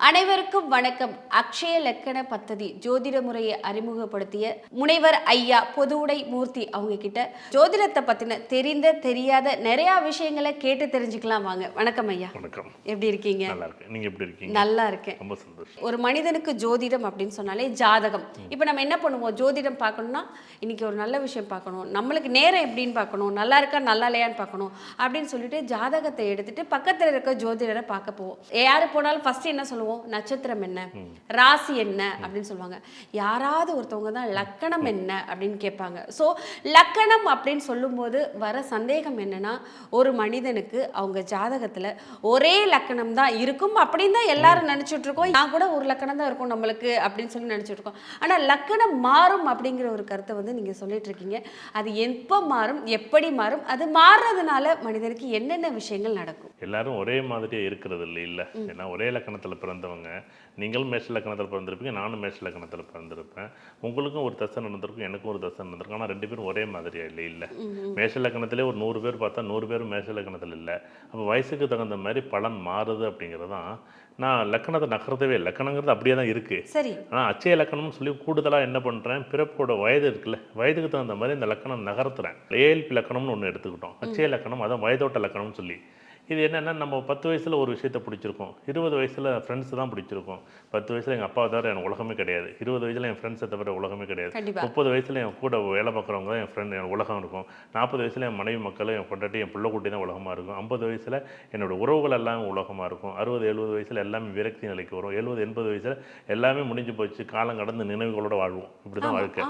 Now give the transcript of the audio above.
அனைவருக்கும் வணக்கம். அக்ஷய லக்கண பத்ததி ஜோதிட முறையை அறிமுகப்படுத்திய முனைவர் ஐயா பொதுவுடை மூர்த்தி அவங்க கிட்ட ஜோதிடத்தை பத்தின தெரிந்த தெரியாத நிறைய விஷயங்களை கேட்டு தெரிஞ்சுக்கலாம் வாங்க. வணக்கம் ஐயா. வணக்கம். எப்படி இருக்கீங்க? நல்லா இருக்கேன். நீங்க எப்படி இருக்கீங்க? நல்லா இருக்கேன். ரொம்ப சந்தோஷம். ஒரு மனிதனுக்கு ஜோதிடம் அப்படின்னு சொன்னாலே ஜாதகம். இப்போ நம்ம என்ன பண்ணுவோம்? ஜோதிடம் பார்க்கணும்னா இன்னைக்கு ஒரு நல்ல விஷயம் பார்க்கணும், நம்மளுக்கு நேரம் எப்படின்னு பார்க்கணும், நல்லா இருக்கா நல்லா இல்லையான்னு பார்க்கணும் அப்படின்னு சொல்லிட்டு ஜாதகத்தை எடுத்துட்டு பக்கத்தில் இருக்க ஜோதிடரை பார்க்க போவோம். யாரு போனாலும் ஃபர்ஸ்ட் என்ன சொல்லுவோம்? நட்சத்திரம் என்ன, ராசி என்ன அப்படின்னு சொல்லுவாங்க. யாராவது ஒருத்தவங்க தான் லக்கணம் என்ன அப்படின்னு கேட்பாங்க. ஸோ லக்கணம் அப்படின்னு சொல்லும்போது வர சந்தேகம் என்னன்னா, ஒரு மனிதனுக்கு அவங்க ஜாதகத்தில் ஒரே லக்கணம் தான் இருக்கும் அப்படின்னு தான் எல்லாரும் நினச்சிட்டு இருக்கோம். நான் கூட ஒரு லக்கணம் தான் இருக்கும் நம்மளுக்கு அப்படின்னு சொல்லி நினச்சிட்டு இருக்கோம். ஆனால் லக்கணம் மாறும் அப்படிங்கிற ஒரு கருத்தை வந்து நீங்கள் சொல்லிட்டு இருக்கீங்க. அது எப்போ மாறும், எப்படி மாறும், அது மாறுறதுனால மனிதனுக்கு என்னென்ன விஷயங்கள் நடக்கும்? எல்லாரும் ஒரே மாதிரியே இருக்கிறது இல்லை. ஏன்னா ஒரே லக்கணத்தில் பிறந்தவங்க, நீங்களும் மேஷ லக்கணத்தில் பிறந்திருப்பீங்க, நானும் மேஷ லக்கணத்தில் பிறந்திருப்பேன். உங்களுக்கும் ஒரு தசை நடந்திருக்கும், எனக்கும் ஒரு தசை நடந்திருக்கும். ஆனால் ரெண்டு பேரும் ஒரே மாதிரியா இல்லை. மேஷ லக்கணத்திலே ஒரு 100 பேர் பார்த்தா 100 பேரும் மேஷ லக்கணத்தில் இல்லை. அப்போ வயசுக்கு தகுந்த மாதிரி பலன் மாறுது அப்படிங்கிறது தான். நான் லக்கணத்தை நகர்த்தவே இல்லை. லக்கணங்கிறது அப்படியே தான் இருக்குது. சரி. ஆனால் அச்சய லக்கணம்னு சொல்லி கூடுதலாக என்ன பண்ணுறேன், பிறப்போட வயது இருக்குல்ல, வயதுக்கு தகுந்த மாதிரி இந்த லக்கணம் நகர்த்துறேன். ஏஎல்பி லக்கணம்னு ஒன்று எடுத்துக்கிட்டோம். அச்சய லக்கணம், அதான் வயதோட்ட லக்கணம்னு சொல்லி. இது என்னென்னா, நம்ம 10 வயசில் ஒரு விஷயத்தை பிடிச்சிருக்கோம், 20 வயசில் ஃப்ரெண்ட்ஸ் தான் பிடிச்சிருக்கோம். 10 வயசில் எங்கள் அப்பா தவிர எனக்கு உலகமே கிடையாது. 20 வயசில் என் ஃப்ரெண்ட்ஸை தவிர உலகமே கிடையாது. 30 வயசில் என் கூட வேலை பார்க்குறவங்க தான் என் ஃப்ரெண்ட், என் உலகம் இருக்கும். 40 வயசில் என் மனைவி மக்கள், என் பொண்டாட்டி, என் பிள்ளை குட்டி தான் உலகமாக இருக்கும். 50 வயசில் என்னோட உறவுகள் எல்லாம் உலகமாக இருக்கும். 60-70 வயசில் எல்லாமே விரக்தி நிலைக்கு வரும். 70-80 வயசில் எல்லாமே முடிஞ்சு போச்சு, காலம் கடந்து நினைவுகளோடு வாழ்வோம். இப்படி தான் வாழ்க்கை.